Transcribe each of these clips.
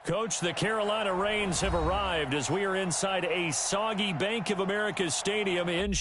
Coach, the Carolina Rains have arrived as we are inside a soggy Bank of America Stadium in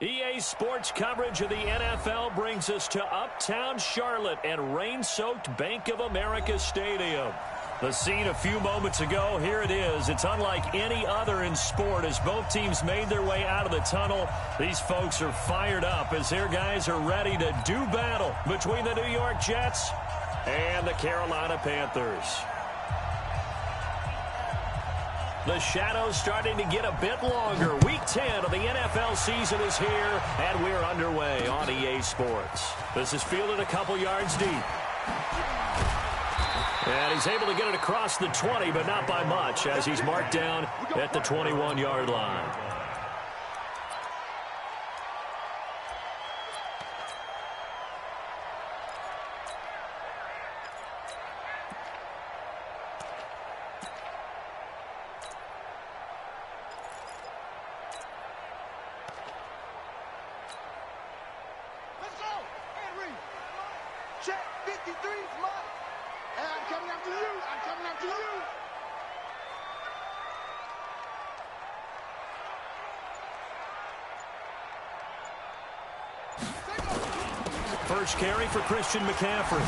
EA Sports coverage of the NFL brings us to Uptown Charlotte and rain-soaked Bank of America Stadium. The scene a few moments ago, here it is. It's unlike any other in sport as both teams made their way out of the tunnel. These folks are fired up as their guys are ready to do battle between the New York Jets and the Carolina Panthers. The shadow's starting to get a bit longer. Week 10 of the NFL season is here, and we're underway on EA Sports. This is fielded a couple yards deep. And he's able to get it across the 20, but not by much, as he's marked down at the 21-yard line. Check 53 is mine. And I'm coming after you. I'm coming after you. First carry for Christian McCaffrey.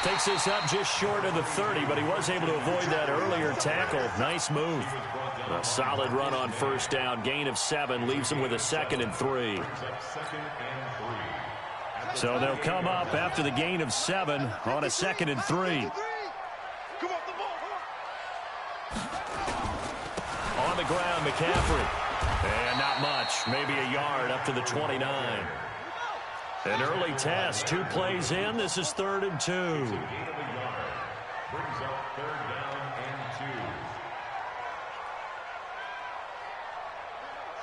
Takes this up just short of the 30, but he was able to avoid that earlier tackle. Nice move. A solid run on first down. Gain of 7 leaves him with a 2nd and 3. So they'll come up after the gain of 7 on a 2nd and 3. On the ground, McCaffrey. And not much. Maybe a yard up to the 29. An early test. 2 plays in. This is 3rd and 2. Brings up 3rd down and 2.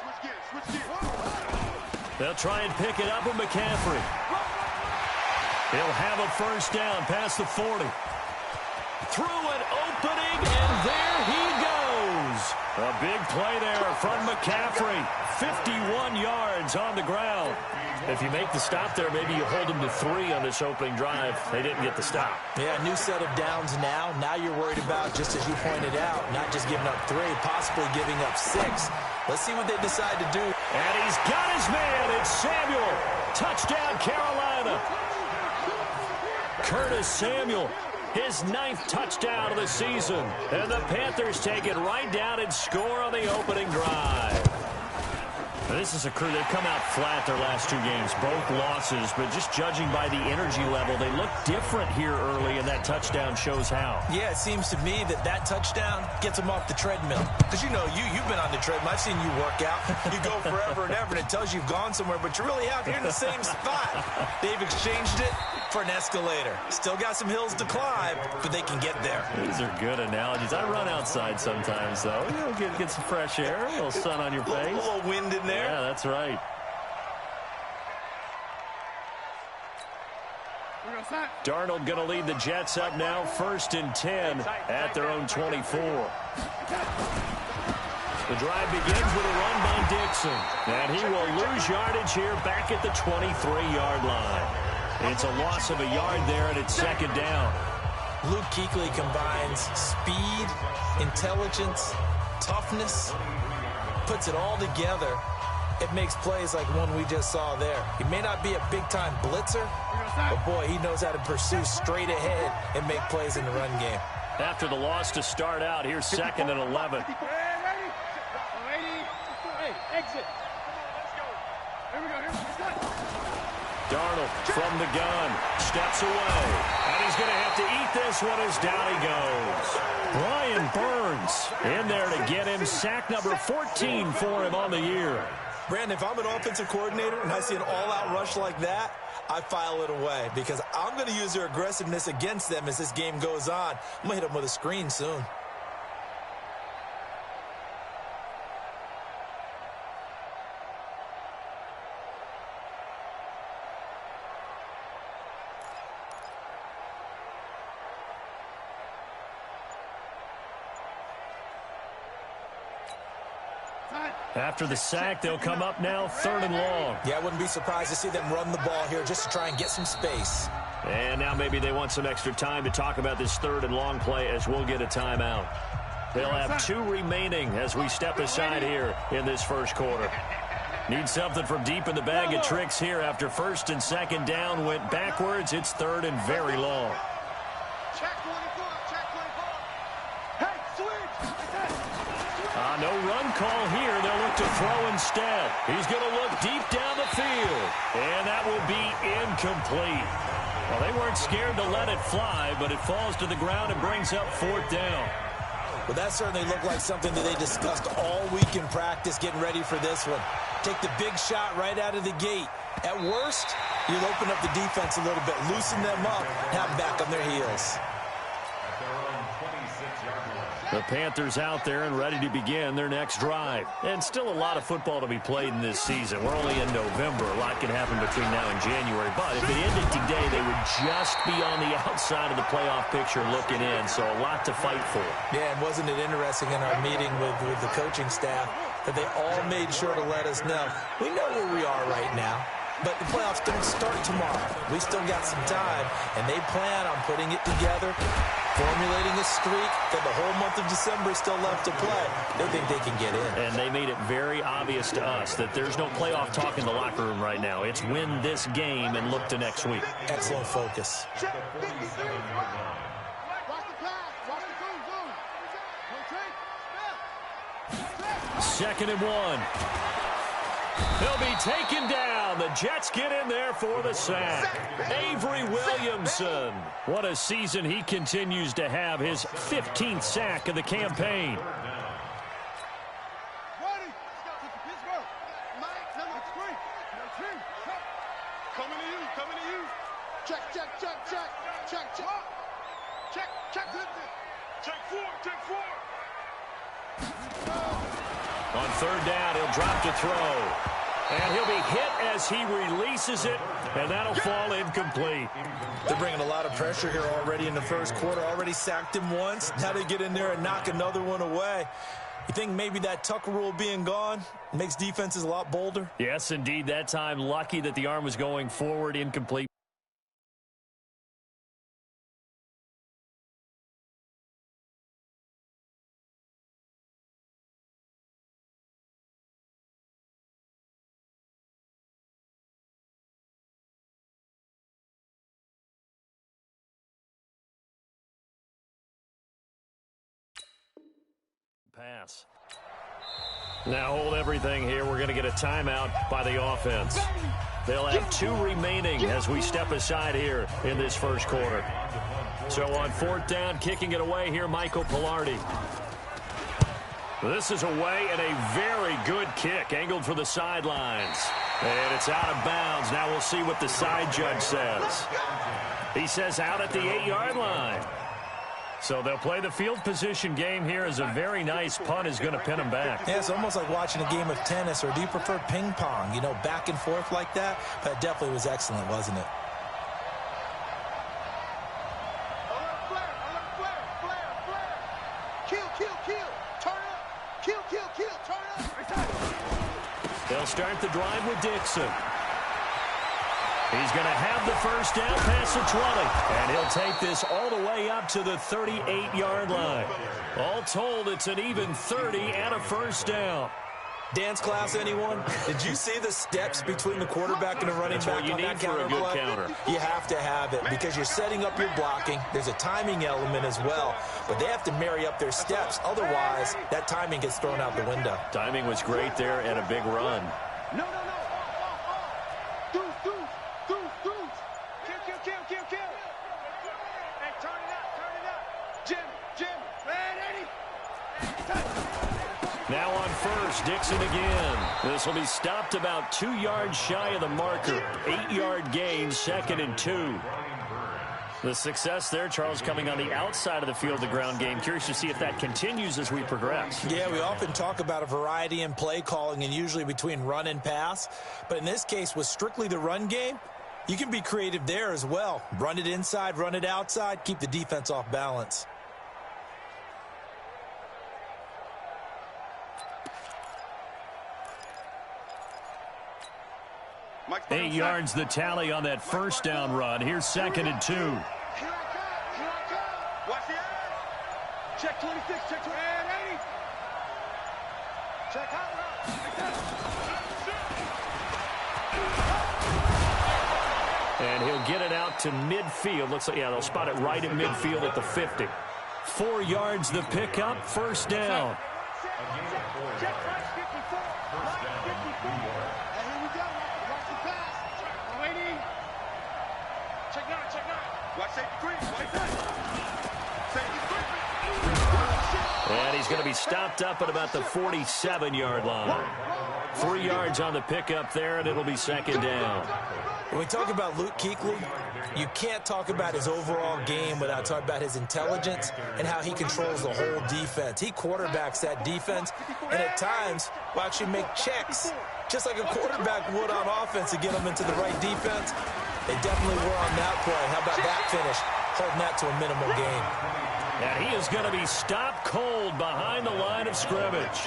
Switch gears. They'll try and pick it up with McCaffrey. He'll have a first down past the 40. Through an opening, and there he goes. A big play there from McCaffrey. 51 yards on the ground. If you make the stop there, maybe you hold him to 3 on this opening drive. They didn't get the stop. Yeah, new set of downs now. Now you're worried about, just as you pointed out, not just giving up 3, possibly giving up 6. Let's see what they decide to do. And he's got his man. It's Samuel. Touchdown, Carolina. Curtis Samuel, his 9th touchdown of the season. And the Panthers take it right down and score on the opening drive. This is a crew. They've come out flat their last 2 games, both losses, but just judging by the energy level, they look different here early, and that touchdown shows how. Yeah, it seems to me that touchdown gets them off the treadmill. Because, you know, you've been on the treadmill. I've seen you work out. You go forever and ever, and it tells you you've gone somewhere, but you're really out here in the same spot. They've exchanged it for an escalator. Still got some hills to climb, but they can get there. These are good analogies. I run outside sometimes, though. You know, get some fresh air, a little sun on your face. A little wind in there. Yeah, that's right. Darnold going to lead the Jets up now, 1st and 10 at their own 24. The drive begins with a run by Dixon. And he will lose yardage here back at the 23-yard line. It's a loss of a yard there, and it's 2nd down. Luke Kuechly combines speed, intelligence, toughness, puts it all together. It makes plays like one we just saw there. He may not be a big-time blitzer, but, boy, he knows how to pursue straight ahead and make plays in the run game. After the loss to start out, here's 2nd and 11. Exit. Here we go. Darnold from the gun, steps away, and he's going to have to eat this one as down he goes. Brian Burns in there to get him sack number 14 for him on the year. Brandon, if I'm an offensive coordinator and I see an all-out rush like that, I file it away because I'm going to use their aggressiveness against them as this game goes on. I'm going to hit them with a screen soon. After the sack, they'll come up now 3rd and long. Yeah, I wouldn't be surprised to see them run the ball here just to try and get some space. And now maybe they want some extra time to talk about this 3rd and long play as we'll get a timeout. They'll have 2 remaining as we step aside here in this first quarter. Need something from deep in the bag of tricks here after first and second down went backwards. It's third and very long. Check 24. Check 24. Hey, switch. No run call here. They'll look to throw instead. He's going to look deep down the field. And that will be incomplete. Well, they weren't scared to let it fly, but it falls to the ground and brings up fourth down. Well, that certainly looked like something that they discussed all week in practice, getting ready for this one. Take the big shot right out of the gate. At worst, you'll open up the defense a little bit, loosen them up, have them back on their heels. The Panthers out there and ready to begin their next drive. And still a lot of football to be played in this season. We're only in November. A lot can happen between now and January. But if it ended today, they would just be on the outside of the playoff picture looking in. So a lot to fight for. Yeah, and wasn't it interesting in our meeting with the coaching staff that they all made sure to let us know, we know where we are right now. But the playoffs don't start tomorrow. We still got some time, and they plan on putting it together, formulating a streak that the whole month of December is still left to play. They think they can get in. And they made it very obvious to us that there's no playoff talk in the locker room right now. It's win this game and look to next week. Excellent focus. Check 53. Watch the pass. Watch the zone. Second and one. He'll be taken down. The Jets get in there for the sack. Avery Williamson. What a season he continues to have. His 15th sack of the campaign. Ready. Pittsburgh. Mike, number 3. Coming to you. Coming to you. Check, check, check, check. Check, check. Check, check. Check 4. Check 4. On third down, he'll drop to throw. And he'll be hit as he releases it, and that'll fall incomplete. They're bringing a lot of pressure here already in the first quarter. Already sacked him once. Now they get in there and knock another one away. You think maybe that Tucker rule being gone makes defenses a lot bolder? Yes, indeed. That time, lucky that the arm was going forward, incomplete. Pass. Now hold everything here. We're going to get a timeout by the offense. They'll have 2 remaining as we step aside here in this first quarter. So on fourth down, kicking it away here, Michael Pilardi. This is away and a very good kick, angled for the sidelines. And it's out of bounds. Now we'll see what the side judge says. He says out at the 8-yard line. So they'll play the field position game here as a very nice punt is going to pin them back. Yeah, it's almost like watching a game of tennis, or do you prefer ping pong, you know, back and forth like that? But it definitely was excellent, wasn't it? Flare. Kill. Turn up. Kill. Turn up. They'll start the drive with Dixon. He's going to have the first down past the 20. And he'll take this all the way up to the 38-yard line. All told, it's an even 30 and a first down. Dance class, anyone? Did you see the steps between the quarterback and the running back on that counter play? That's what you need for a good counter. You have to have it because you're setting up your blocking. There's a timing element as well. But they have to marry up their steps. Otherwise, that timing gets thrown out the window. Timing was great there and a big run. No. Kill. Hey, turn it up. Jim. Eddie. Now on first, Dixon again. This will be stopped about 2 yards shy of the marker. 8-yard gain, 2nd and 2. The success there, Charles, coming on the outside of the field, the ground game. Curious to see if that continues as we progress. Yeah, we often talk about a variety in play calling and usually between run and pass. But in this case, with strictly the run game, you can be creative there as well. Run it inside, run it outside, keep the defense off balance. 8 yards the tally on that first down run. Here's 2nd and 2. Here I come. Watch the edge. Check 26. Check 28. Check out. And he'll get it out to midfield. Looks like, yeah, they'll spot it right at midfield at the 50. 4 yards the pickup, first down. Check right 54. Right 54. And here we go. Watch the pass. Waiting. Check now. Watch safety three. Watch that. Safety three. And he's going to be stopped up at about the 47-yard line. 3 yards on the pickup there, and it'll be second down. When we talk about Luke Kuechly, you can't talk about his overall game without talking about his intelligence and how he controls the whole defense. He quarterbacks that defense, and at times will actually make checks, just like a quarterback would on offense to get them into the right defense. They definitely were on that play. How about that finish? Holding that to a minimal gain. And he is going to be stopped cold behind the line of scrimmage.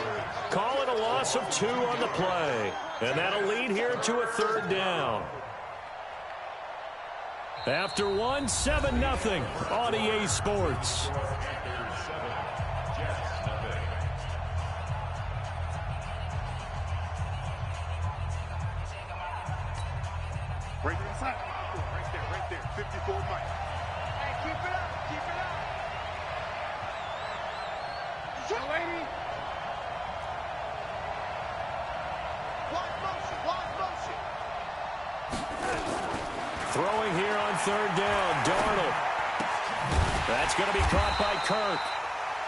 Call it a loss of 2 on the play. And that'll lead here to a third down. After 1, 7-0 on EA Sports. Break it inside. Right there. 54 Mike. Hey, keep it up. Lady. Wide motion. Throwing here on third down, Darnold. That's going to be caught by Kirk.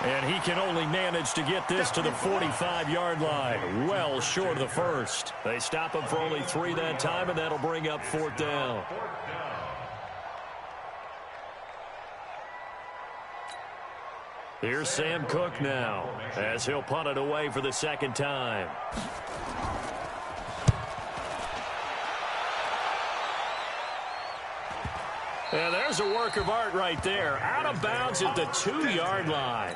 And he can only manage to get this to the 45-yard line. Well short of the first. They stop him for only 3 that time, and that'll bring up fourth down. Here's Sam Cook now, as he'll punt it away for the second time. And there's a work of art right there. Out of bounds at the 2-yard line.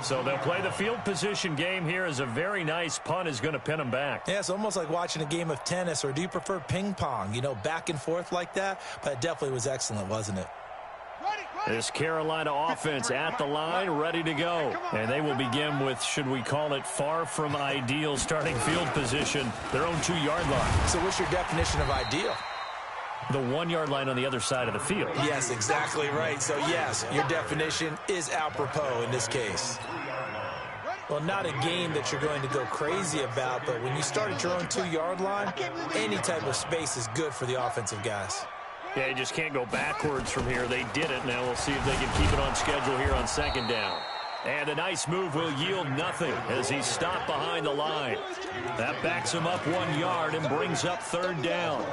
So they'll play the field position game here as a very nice punt is going to pin them back. Yeah, it's almost like watching a game of tennis, or do you prefer ping pong? You know, back and forth like that? But it definitely was excellent, wasn't it? This Carolina offense at the line, ready to go. And they will begin with, should we call it, far from ideal starting field position, their own 2-yard line. So what's your definition of ideal? The 1-yard line on the other side of the field. Yes, exactly right. So, yes, your definition is apropos in this case. Well, not a game that you're going to go crazy about, but when you start at your own 2-yard line, any type of space is good for the offensive guys. Yeah, you just can't go backwards from here. They did it. Now we'll see if they can keep it on schedule here on second down. And a nice move will yield nothing as he's stopped behind the line. That backs him up 1 yard and brings up third down.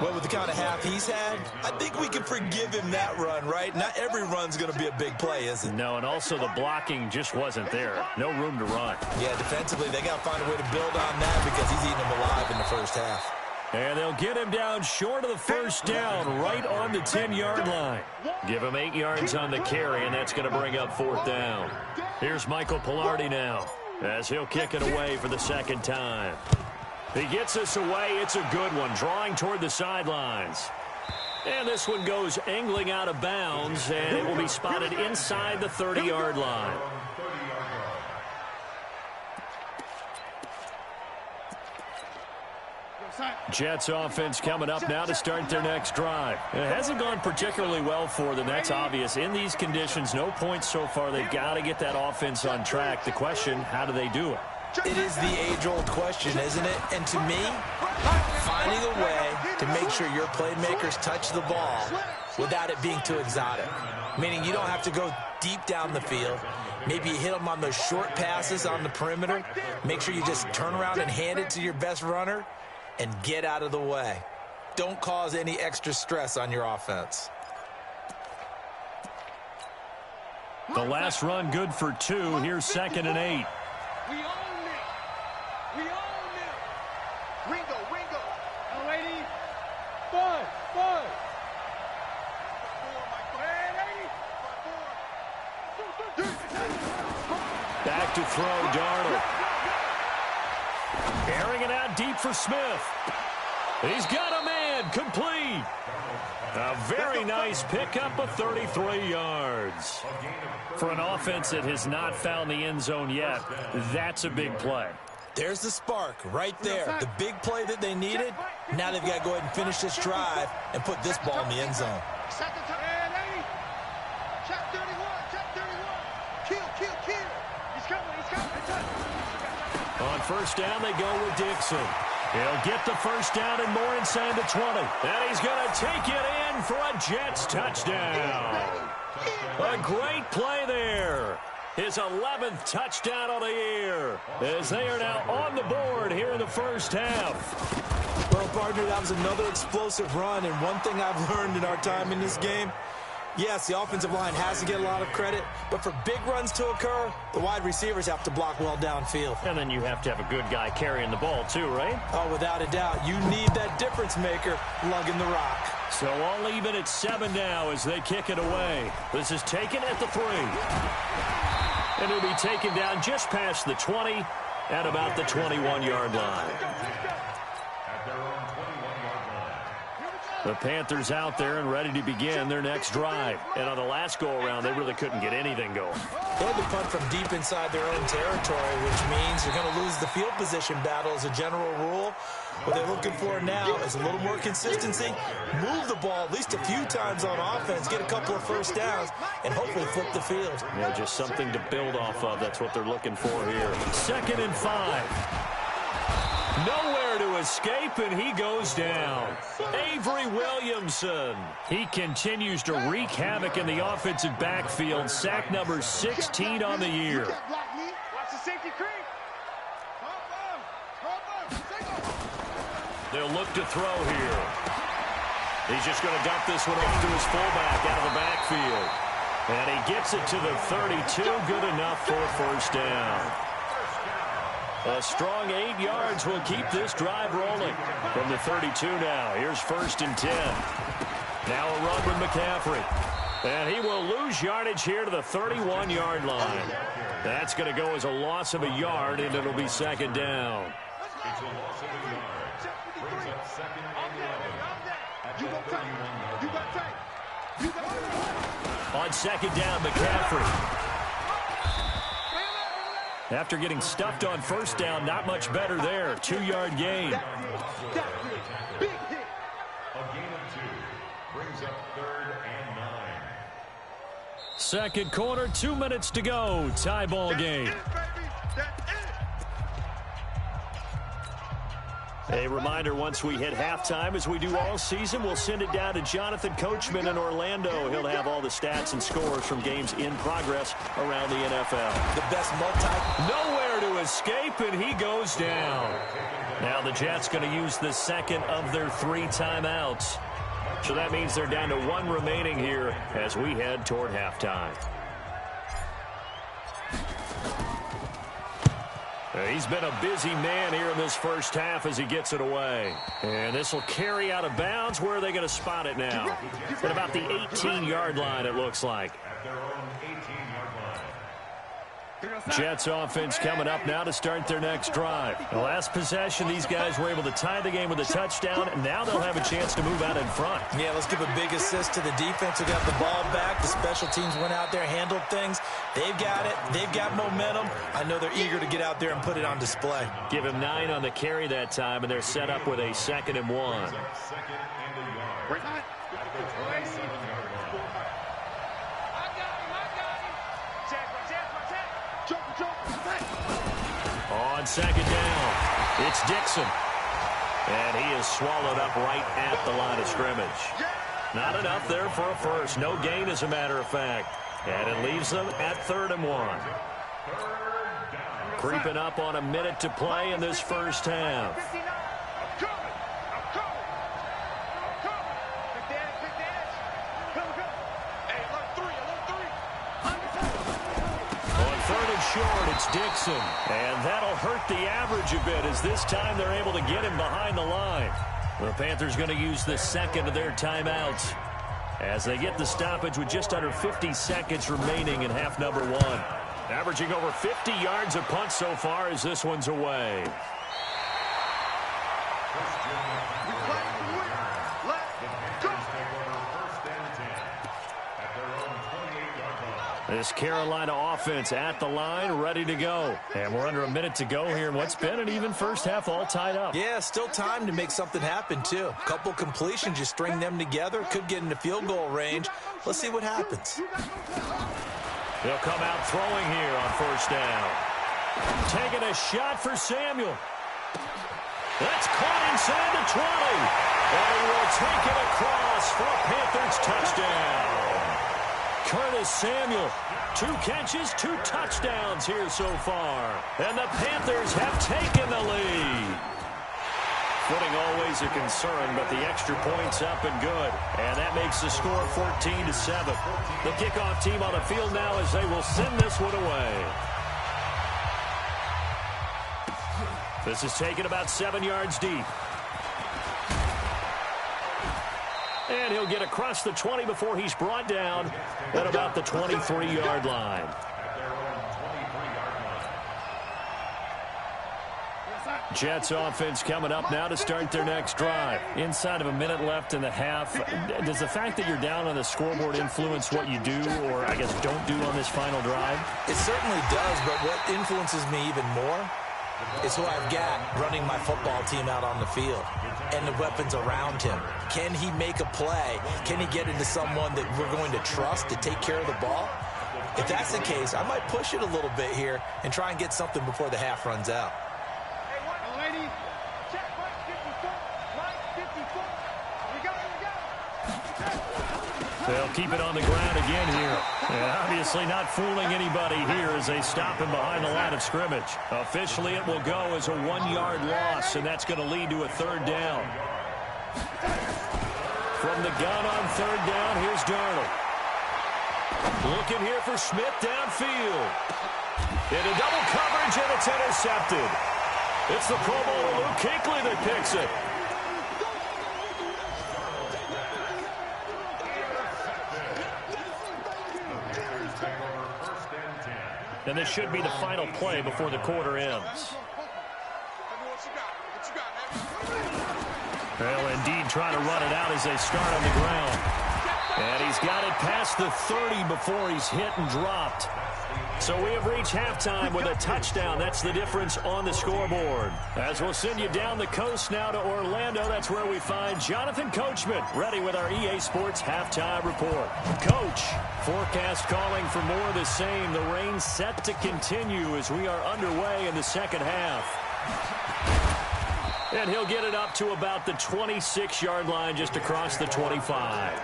Well, with the kind of half he's had, I think we can forgive him that run, right? Not every run's going to be a big play, is it? No, and also the blocking just wasn't there. No room to run. Yeah, defensively, they got to find a way to build on that because he's eating them alive in the first half. And they'll get him down short of the first down, right on the 10-yard line. Give him 8 yards on the carry, and that's going to bring up fourth down. Here's Michael Pilardi now, as he'll kick it away for the second time. He gets us away. It's a good one, drawing toward the sidelines. And this one goes angling out of bounds, and it will be spotted inside the 30-yard line. Jets offense coming up now to start their next drive. It hasn't gone particularly well for them. That's obvious. In these conditions, no points so far. They've got to get that offense on track. The question, how do they do it? It is the age-old question, isn't it? And to me, finding a way to make sure your playmakers touch the ball without it being too exotic. Meaning you don't have to go deep down the field. Maybe you hit them on those short passes on the perimeter. Make sure you just turn around and hand it to your best runner and get out of the way. Don't cause any extra stress on your offense. The last run good for 2. Here's 2nd and 8. We own it. We own it. Ringo. Now, lady. 5. Back to throw, Darnold. Airing it out deep for Smith. He's got a man, complete. A very nice pickup of 33 yards. For an offense that has not found the end zone yet, that's a big play. There's the spark right there. The big play that they needed. Now they've got to go ahead and finish this drive and put this ball in the end zone. Second time. Check 31. Check 31. Kill. He's coming. On first down, they go with Dixon. He'll get the first down and more inside the 20. And he's going to take it in for a Jets touchdown. A great play there. His 11th touchdown of the year, as they are now on the board here in the first half. Well, partner, that was another explosive run, and one thing I've learned in our time in this game, yes, the offensive line has to get a lot of credit, but for big runs to occur, the wide receivers have to block well downfield. And then you have to have a good guy carrying the ball too, right? Oh, without a doubt. You need that difference maker lugging the rock. So all even at 7 now as they kick it away. This is taken at the 3. And it'll be taken down just past the 20 at about the 21-yard line. The Panthers out there and ready to begin their next drive. And on the last go-around, they really couldn't get anything going. They had to punt from deep inside their own territory, which means you're going to lose the field position battle as a general rule. What they're looking for now is a little more consistency, move the ball at least a few times on offense, get a couple of first downs, and hopefully flip the field. Yeah, just something to build off of. That's what they're looking for here. 2nd and 5. Nowhere to escape, and he goes down. Avery Williamson. He continues to wreak havoc in the offensive backfield. Sack number 16 on the year. Watch the safety creep. They'll look to throw here. He's just going to dump this one off to his fullback out of the backfield. And he gets it to the 32. Good enough for a first down. A strong 8 yards will keep this drive rolling. From the 32 now, here's 1st and 10. Now a run with McCaffrey. And he will lose yardage here to the 31-yard line. That's going to go as a loss of a yard, and it'll be 2nd down. It's a loss of a yard. Brings up 2nd and 11. On 2nd down, McCaffrey. After getting stuffed on 1st down, not much better there. 2-yard gain. A gain of 2. Brings up 3rd and 9. Second quarter, 2 minutes to go. Tie ball game. A reminder, once we hit halftime, as we do all season, we'll send it down to Jonathan Coachman in Orlando. He'll have all the stats and scores from games in progress around the NFL. The best Nowhere to escape, and he goes down. Now the Jets going to use the 2nd of their 3 timeouts. So that means they're down to 1 remaining here as we head toward halftime. He's been a busy man here in this first half as he gets it away. And this will carry out of bounds. Where are they going to spot it now? At about the 18-yard line, it looks like. At their own 18-yard line. Jets offense coming up now to start their next drive. The last possession, these guys were able to tie the game with a touchdown, and now they'll have a chance to move out in front. Yeah, let's give a big assist to the defense who got the ball back. The special teams went out there, handled things. They've got it. They've got momentum. I know they're eager to get out there and put it on display. Give him 9 on the carry that time, and they're set up with a 2nd and 1. 2nd and a yard. At their 27-yard line. On 2nd down, it's Dixon. And he is swallowed up right at the line of scrimmage. Not enough there for a first. No gain, as a matter of fact. And it leaves them at 3rd and 1. Creeping up on a minute to play in this first half. Short, it's Dixon, and that'll hurt the average a bit as this time they're able to get him behind the line. The Panthers going to use the 2nd of their timeouts as they get the stoppage with just under 50 seconds remaining in half number 1. Averaging over 50 yards a punt so far as this one's away. This Carolina offense at the line, ready to go. And we're under a minute to go here in what's been an even first half, all tied up. Yeah, still time to make something happen, too. A couple completions, just string them together. Could get into field goal range. Let's see what happens. He'll come out throwing here on first down. Taking a shot for Samuel. That's caught inside the 20. And he will take it across for a Panthers touchdown. Curtis Samuel, 2 catches, 2 touchdowns here so far. And the Panthers have taken the lead. Footing always a concern, but the extra point's up and good. And that makes the score 14-7. The kickoff team on the field now as they will send this one away. This is taken about 7 yards deep. And he'll get across the 20 before he's brought down at about the 23-yard line. Jets offense coming up now to start their next drive. Inside of a minute left in the half, does the fact that you're down on the scoreboard influence what you do, or I guess don't do on this final drive? It certainly does, but what influences me even more is who I've got running my football team out on the field and the weapons around him. Can he make a play? Can he get into someone that we're going to trust to take care of the ball? If that's the case, I might push it a little bit here and try and get something before the half runs out. They'll keep it on the ground again here. And obviously not fooling anybody here as they stop him behind the line of scrimmage. Officially, it will go as a 1-yard loss, and that's going to lead to a third down. From the gun on third down, here's Darnold. Looking here for Smith downfield. Into double coverage, and it's intercepted. It's the Pro Bowler Luke Kuechly that picks it. And this should be the final play before the quarter ends. Well, indeed, trying to run it out as they start on the ground. And he's got it past the 30 before he's hit and dropped. So we have reached halftime with a touchdown. That's the difference on the scoreboard. As we'll send you down the coast now to Orlando, that's where we find Jonathan Coachman, ready with our EA Sports halftime report. Coach, forecast calling for more of the same. The rain set to continue as we are underway in the second half. And he'll get it up to about the 26-yard line, just across the 25.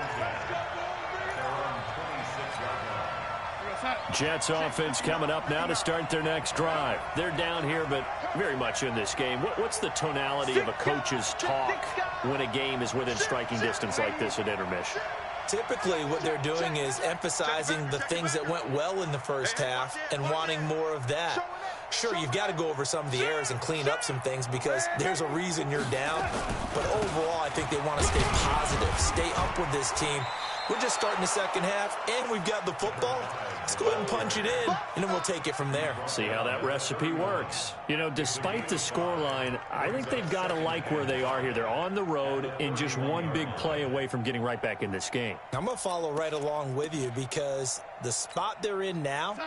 Jets offense coming up now to start their next drive. They're down here, but very much in this game. What's the tonality of a coach's talk when a game is within striking distance like this at intermission? Typically, what they're doing is emphasizing the things that went well in the first half and wanting more of that. Sure, you've got to go over some of the errors and clean up some things because there's a reason you're down. But overall, I think they want to stay positive, stay up with this team. We're just starting the second half, and we've got the football. Let's go ahead and punch it in, and then we'll take it from there. See how that recipe works. You know, despite the scoreline, I think they've got to like where they are here. They're on the road and just one big play away from getting right back in this game. I'm going to follow right along with you because the spot they're in now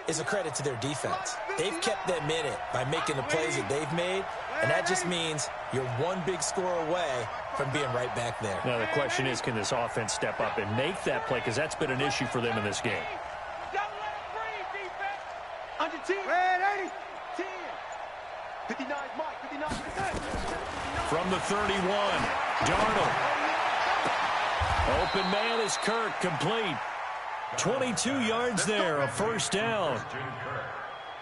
is a credit to their defense. They've kept them in it by making the plays that they've made, and that just means you're one big score away from being right back there. Now, the question is, can this offense step up and make that play? Because that's been an issue for them in this game. Under 10. Ready. 10. 59, Mike. 59. From the 31, Darnold. Open man is Kirk, complete. 22 yards there, a first down.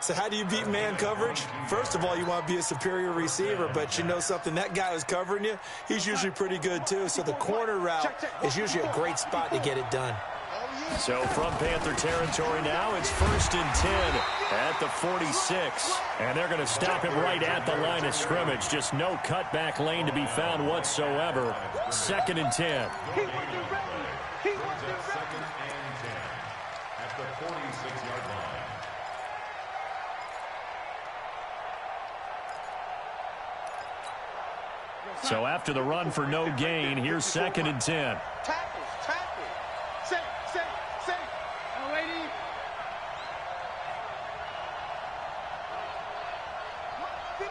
So how do you beat man coverage? First of all, you want to be a superior receiver, but you know something, that guy who's covering you, he's usually pretty good too. So the corner route is usually a great spot to get it done. So from Panther territory now, it's 1st and 10 at the 46. And they're going to stop him right at the line of scrimmage. Just no cutback lane to be found whatsoever. 2nd and 10. Second and 10 at the 46-yard line. So after the run for no gain, here's 2nd and 10. Tackles. Safe.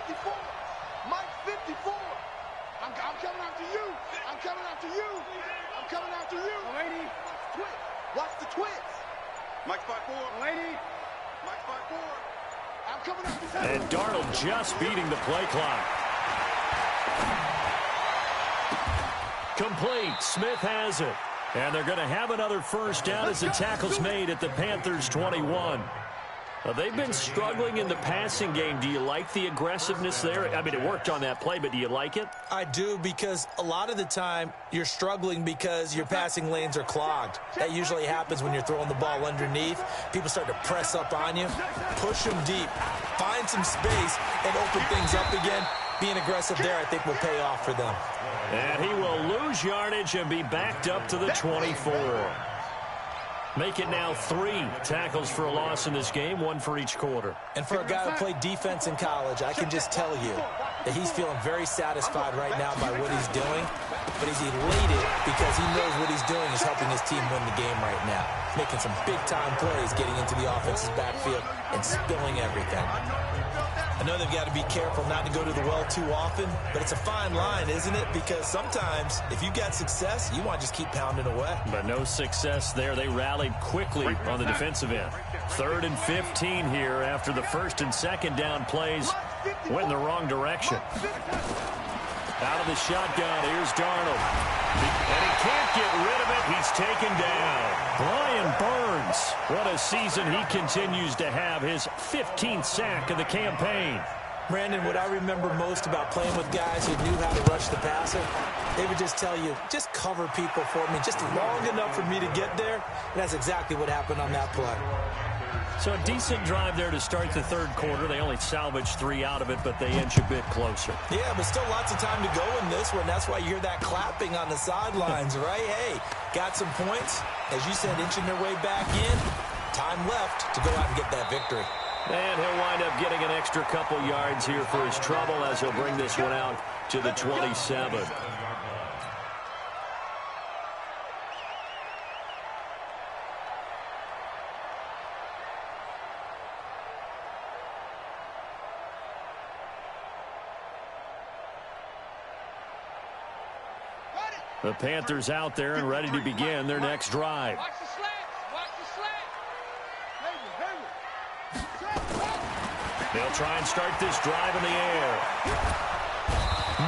54. Mike 54. I'm coming after you. I'm coming after you. I'm coming after you. Lady. Watch the twist. Mike 5-4. Lady. Mike 5-4. I'm coming after you. And Darnold just beating the play clock. Complete. Smith has it. And they're going to have another first down as the tackle's made at the Panthers' 21. They've been struggling in the passing game. Do you like the aggressiveness there? I mean, it worked on that play, but do you like it? I do, because a lot of the time you're struggling because your passing lanes are clogged. That usually happens when you're throwing the ball underneath. People start to press up on you, push them deep, find some space, and open things up again. Being aggressive there, I think, will pay off for them. And he will lose yardage and be backed up to the 24. Make it now 3 tackles for a loss in this game, 1 for each quarter. And for a guy who played defense in college, I can just tell you that he's feeling very satisfied right now by what he's doing. But he's elated because he knows what he's doing is helping his team win the game right now. Making some big-time plays, getting into the offense's backfield, and spilling everything. I know they've got to be careful not to go to the well too often, but it's a fine line, isn't it? Because sometimes, if you've got success, you want to just keep pounding away. But no success there. They rallied quickly on the defensive end. 3rd and 15 here after the 1st and 2nd down plays went in the wrong direction. Out of the shotgun, here's Darnold. And he can't get rid of it. He's taken down. Brian Burns, what a season he continues to have. His 15th sack of the campaign. Brandon, what I remember most about playing with guys who knew how to rush the passer, they would just tell you, just cover people for me, just long enough for me to get there. And that's exactly what happened on that play. So a decent drive there to start the 3rd quarter. They only salvaged 3 out of it, but they inch a bit closer. Yeah, but still lots of time to go in this one. That's why you hear that clapping on the sidelines, right? Hey, got some points. As you said, inching their way back in. Time left to go out and get that victory. And he'll wind up getting an extra couple yards here for his trouble as he'll bring this one out to the 27. The Panthers out there and ready to begin their next drive. Watch the slant. Watch the slant. They'll try and start this drive in the air.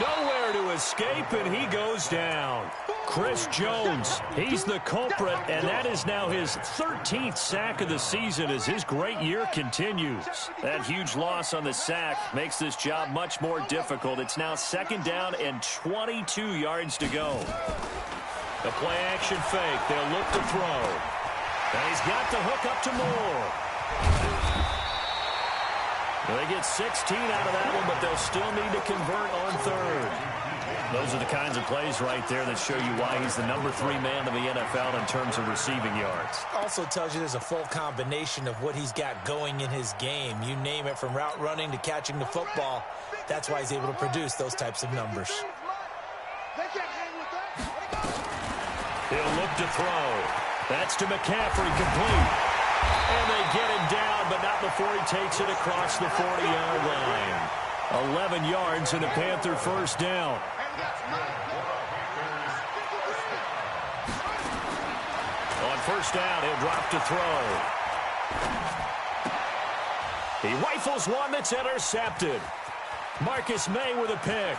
Nowhere to escape, and he goes down. Chris Jones, he's the culprit, and that is now his 13th sack of the season as his great year continues. That huge loss on the sack makes this job much more difficult. It's now 2nd down and 22 yards to go. The play-action fake. They'll look to throw. And he's got the hook up to Moore. They get 16 out of that one, but they'll still need to convert on 3rd. Those are the kinds of plays right there that show you why he's the number 3 man in the NFL in terms of receiving yards. Also tells you there's a full combination of what he's got going in his game. You name it, from route running to catching the football. That's why he's able to produce those types of numbers. He'll look to throw. That's to McCaffrey, complete. And they get him down, but not before he takes it across the 40-yard line. 11 yards and a Panther first down. On first down, he'll drop to throw. He rifles one that's intercepted. Marcus May with a pick.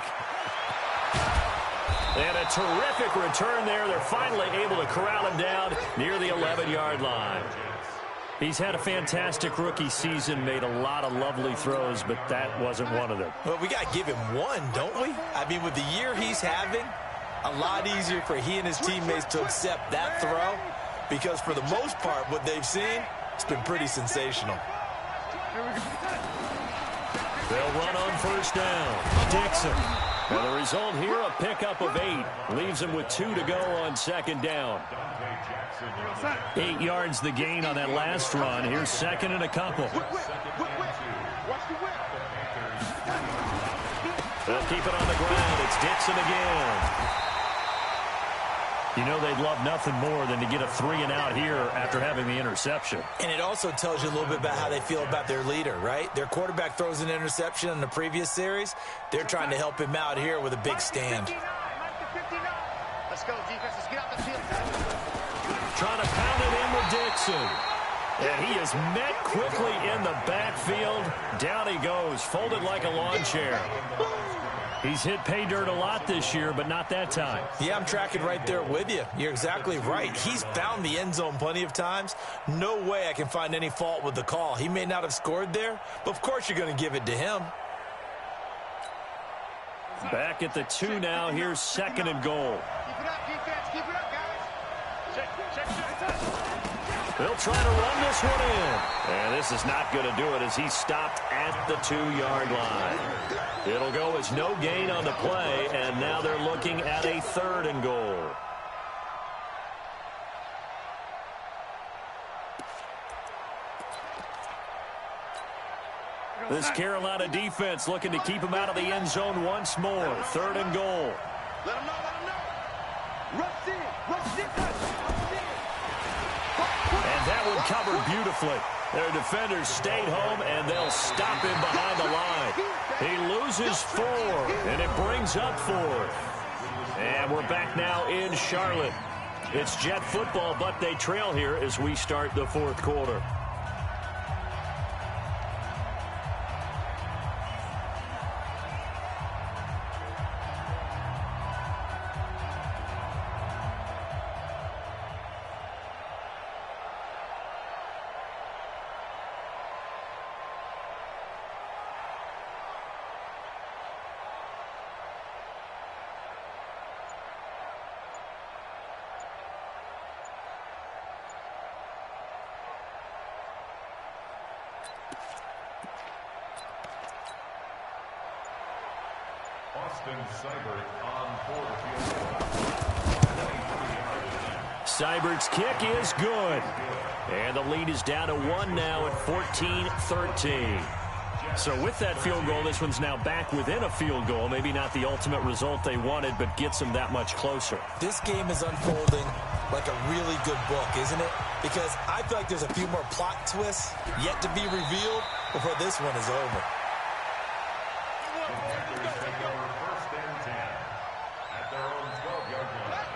And a terrific return there. They're finally able to corral him down near the 11-yard line. He's had a fantastic rookie season, made a lot of lovely throws, but that wasn't one of them. Well, we got to give him one, don't we? I mean, with the year he's having, a lot easier for he and his teammates to accept that throw, because for the most part, what they've seen, it's been pretty sensational. They'll run on first down. Dixon. And the result here, a pickup of 8. Leaves him with 2 to go on 2nd down. 8 yards the gain on that last run. Here's 2nd and a couple. They'll keep it on the ground. It's Dixon again. You know they'd love nothing more than to get a 3-and-out here after having the interception. And it also tells you a little bit about how they feel about their leader, right? Their quarterback throws an interception in the previous series. They're trying to help him out here with a big stand. Let's go, defense. Let's get out the field. Trying to pound it in with Dixon. And he is met quickly in the backfield. Down he goes, folded like a lawn chair. He's hit pay dirt a lot this year, but not that time. Yeah, I'm tracking right there with you. You're exactly right. He's found the end zone plenty of times. No way I can find any fault with the call. He may not have scored there, but of course you're going to give it to him. Back at the 2 now. Here's 2nd and goal. Keep it up, defense. Keep it up, guys. Check. They'll try to run this one in. And this is not going to do it as he's stopped at the 2-yard line. It'll go as no gain on the play, and now they're looking at a 3rd and goal. This Carolina defense looking to keep him out of the end zone once more. 3rd and goal. Let him know. Rush in. And that one covered beautifully. Their defenders stayed home, and they'll stop him behind the line. He loses 4, and it brings up 4th. And we're back now in Charlotte. It's Jet football, but they trail here as we start the 4th quarter. Seibert's kick is good. And the lead is down to 1 now at 14-13. So with that field goal, this one's now back within a field goal. Maybe not the ultimate result they wanted, but gets them that much closer. This game is unfolding like a really good book, isn't it? Because I feel like there's a few more plot twists yet to be revealed before this one is over.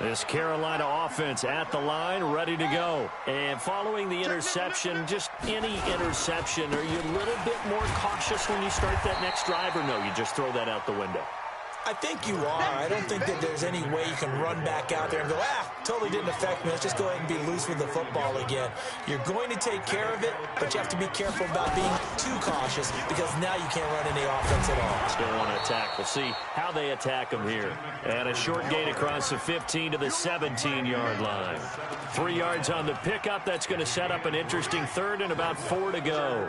This Carolina offense at the line, ready to go. And following the interception, just any interception, are you a little bit more cautious when you start that next drive, or no, you just throw that out the window? I think you are. I don't think that there's any way you can run back out there and go, totally didn't affect me. Let's just go ahead and be loose with the football again. You're going to take care of it, but you have to be careful about being too cautious because now you can't run any offense at all. Still want to attack. We'll see how they attack them here. And a short gain across the 15 to the 17-yard line. 3 yards on the pickup. That's going to set up an interesting 3rd and about 4 to go.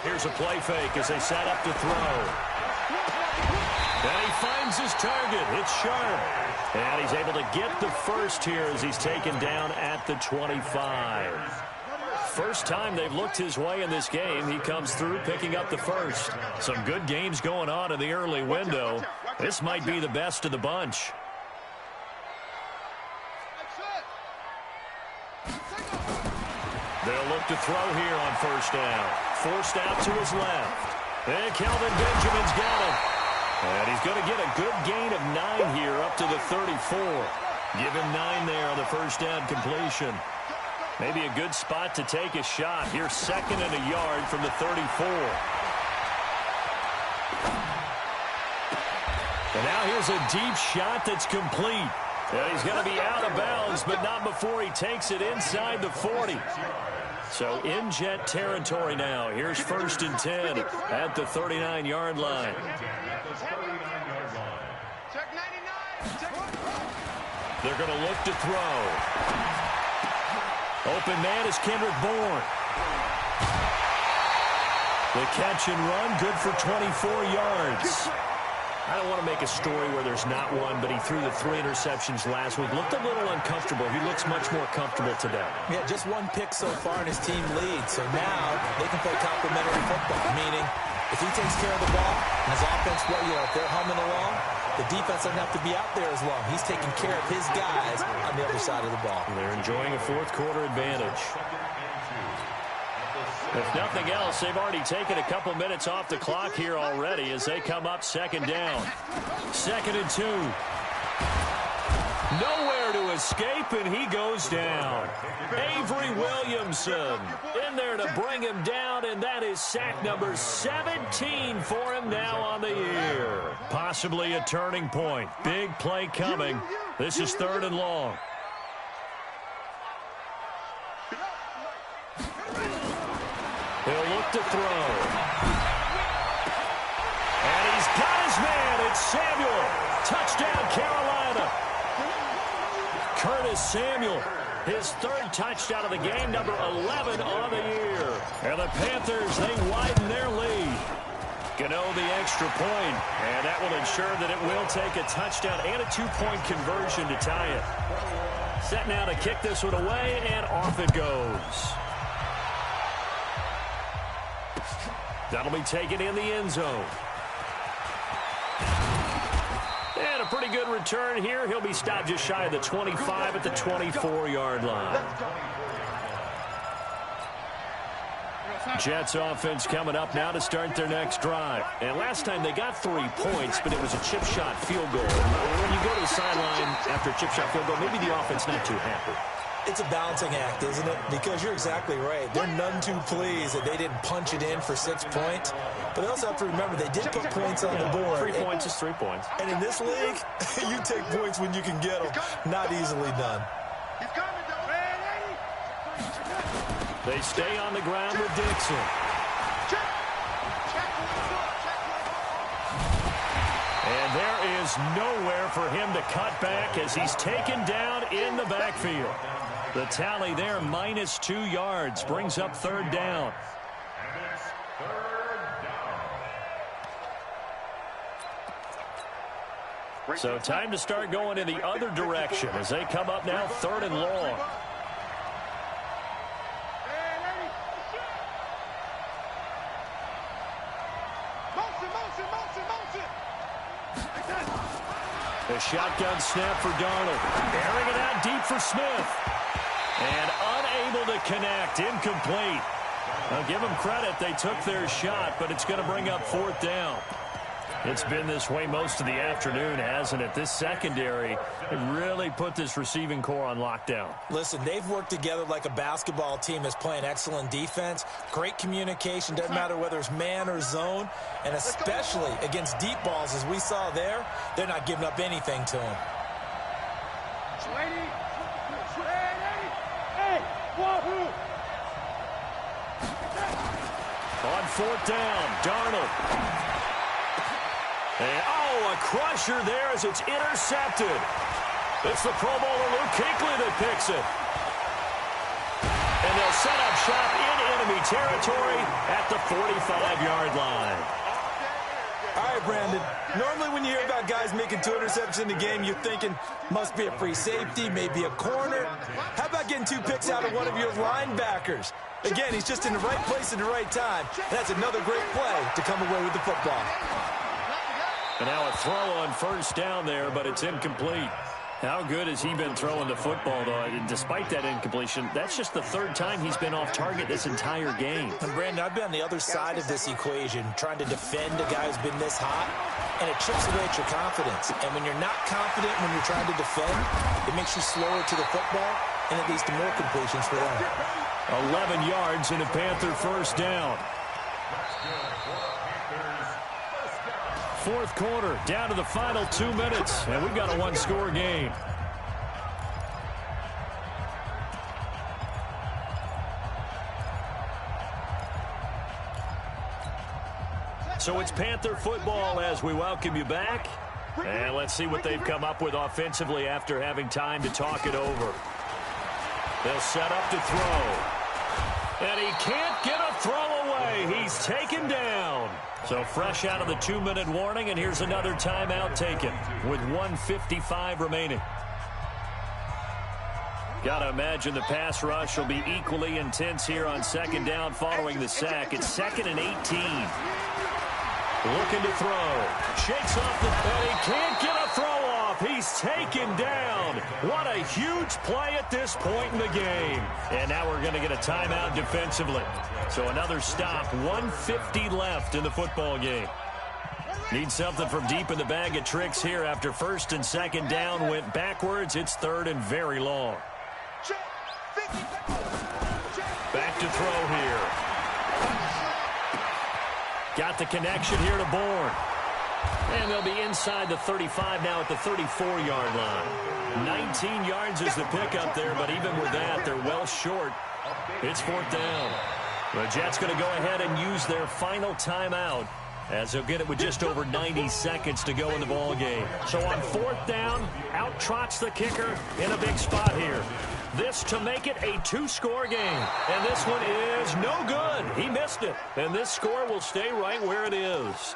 Here's a play fake as they set up to throw. And he finds his target. It's Sharp. And he's able to get the first here as he's taken down at the 25. First time they've looked his way in this game. He comes through picking up the first. Some good games going on in the early window. This might be the best of the bunch. They'll look to throw here on first down. Forced out to his left. And Kelvin Benjamin's got it. And he's going to get a good gain of 9 here up to the 34. Give him 9 there on the first down completion. Maybe a good spot to take a shot. Here's 2nd and a yard from the 34. And now here's a deep shot that's complete. And he's going to be out of bounds, but not before he takes it inside the 40. So in Jet territory now. Here's 1st and 10 at the 39-yard line. They're going to look to throw. Open man is Kendrick Bourne. The catch and run, good for 24 yards. I don't want to make a story where there's not one, but he threw the 3 interceptions last week. Looked a little uncomfortable. He looks much more comfortable today. Yeah, just 1 pick so far and his team leads. So now they can play complementary football, meaning if he takes care of the ball and his offense, if they're humming along, the defense doesn't have to be out there as long. He's taking care of his guys on the other side of the ball. They're enjoying a fourth-quarter advantage. If nothing else, they've already taken a couple minutes off the clock here already as they come up 2nd down. 2nd and 2. Nowhere to escape, and he goes down. Avery Williamson in there to bring him down, and that is sack number 17 for him now on the year. Possibly a turning point. Big play coming. This is 3rd and long. He'll look to throw. And he's got his man. It's Samuel. Touchdown, Carolina. Curtis Samuel, his 3rd touchdown of the game, number 11 on the year. And the Panthers, they widen their lead. Gano the extra point, and that will ensure that it will take a touchdown and a 2-point conversion to tie it. Set now to kick this one away, and off it goes. That'll be taken in the end zone. And a pretty good return here. He'll be stopped just shy of the 25 at the 24-yard line. Jets offense coming up now to start their next drive. And last time they got 3 points, but it was a chip shot field goal. When you go to the sideline after a chip shot field goal, maybe the offense not too happy. It's a balancing act, isn't it? Because you're exactly right. They're none too pleased that they didn't punch it in for 6 points. But they also have to remember they did put points on the board. 3 points is 3 points. And in this league, you take points when you can get them. Not easily done. They stay on the ground with Dixon. And there is nowhere for him to cut back as he's taken down in the backfield. The tally there, -2 yards, brings up 3rd down. So time to start going in the other direction as they come up now 3rd and long. The shotgun snap for Darnold. Airing it out deep for Smith. And unable to connect. Incomplete. I'll give them credit. They took their shot, but it's going to bring up 4th down. It's been this way most of the afternoon, hasn't it? This secondary really put this receiving core on lockdown. Listen, they've worked together like a basketball team that's playing excellent defense. Great communication. Doesn't matter whether it's man or zone. And especially against deep balls, as we saw there, they're not giving up anything to them. On 4th down, Darnold. And, a crusher there as it's intercepted. It's the Pro Bowler Luke Kuechly that picks it. And they'll set up shop in enemy territory at the 45-yard line. All right, Brandon. Normally when you hear about guys making 2 interceptions in a game, you're thinking must be a free safety, maybe a corner. How about getting 2 picks out of one of your linebackers? Again, he's just in the right place at the right time. That's another great play to come away with the football. And now a throw on 1st down there, but it's incomplete. How good has he been throwing the football, though? Despite that incompletion, that's just the 3rd time he's been off target this entire game. And, Brandon, I've been on the other side of this equation, trying to defend a guy who's been this hot, and it chips away at your confidence. And when you're not confident when you're trying to defend, it makes you slower to the football, and it leads to more completions for them. 11 yards and a Panther 1st down. 4th quarter, down to the final 2 minutes, and we've got a 1-score game. So it's Panther football as we welcome you back. And let's see what they've come up with offensively after having time to talk it over. They'll set up to throw. And he can't get a throw away. away. He's taken down. So fresh out of the 2-minute warning, and here's another timeout taken with 1:55 remaining. Got to imagine the pass rush will be equally intense here on second down following the sack. It's 2nd and 18. Looking to throw. Shakes off and he can't get a throw off. He's taken down. What a huge play at this point in the game. And now we're going to get a timeout defensively. So another stop. 1:50 left in the football game. Need something from deep in the bag of tricks here after 1st and 2nd down went backwards. It's 3rd and very long. Back to throw here. Got the connection here to Bourne. And they'll be inside the 35 now at the 34-yard line. 19 yards is the pickup there, but even with that, they're well short. It's 4th down. The Jets going to go ahead and use their final timeout, as they'll get it with just over 90 seconds to go in the ball game. So on 4th down, out trots the kicker in a big spot here. This to make it a 2-score game. And this one is no good. He missed it. And this score will stay right where it is.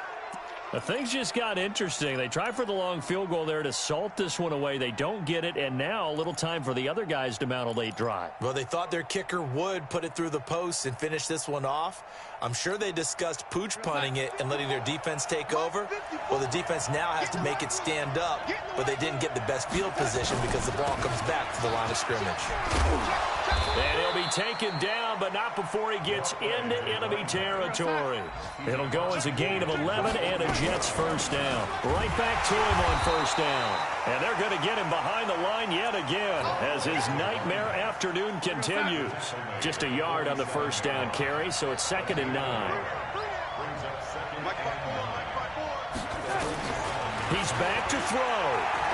Things just got interesting. They try for the long field goal there to salt this one away. They don't get it, and now a little time for the other guys to mount a late drive. Well, they thought their kicker would put it through the post and finish this one off. I'm sure they discussed pooch punting it and letting their defense take over. Well, the defense now has to make it stand up, but they didn't get the best field position because the ball comes back to the line of scrimmage. And he'll be taken down, but not before he gets into enemy territory. It'll go as a gain of 11 and a Jets first down. Right back to him on first down. And they're going to get him behind the line yet again as his nightmare afternoon continues. Just a yard on the first down carry, so it's 2nd and 9. He's back to throw.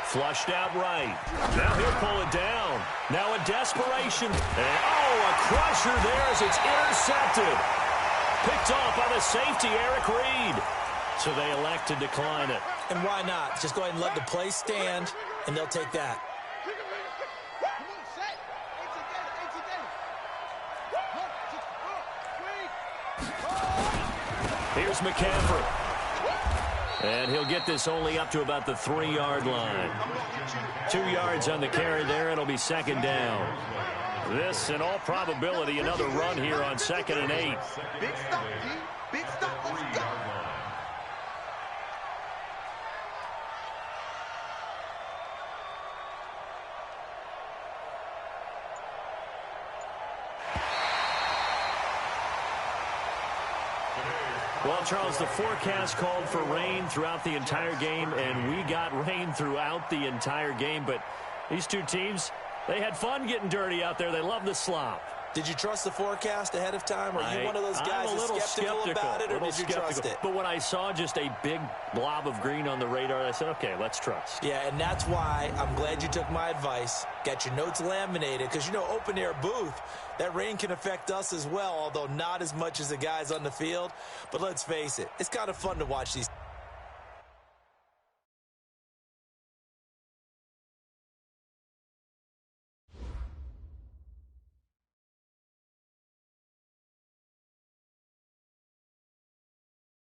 Flushed out right. Now he'll pull it down. Now in desperation. And, a crusher there as it's intercepted. Picked off by the safety, Eric Reed. So they elect to decline it. And why not? Just go ahead and let the play stand, and they'll take that. Here's McCaffrey. And he'll get this only up to about the 3-yard line. 2 yards on the carry there. It'll be 2nd down. This, in all probability, another run here on 2nd and 8. Big stop, G. Big stop. Let's go. Well, Charles, the forecast called for rain throughout the entire game, and we got rain throughout the entire game. But these two teams, they had fun getting dirty out there. They love the slop. Did you trust the forecast ahead of time? Are you one of those guys that's skeptical about it, or did you trust it? But when I saw just a big blob of green on the radar, I said, okay, let's trust. Yeah, and that's why I'm glad you took my advice. Got your notes laminated, because, open-air booth, that rain can affect us as well, although not as much as the guys on the field. But let's face it, it's kind of fun to watch these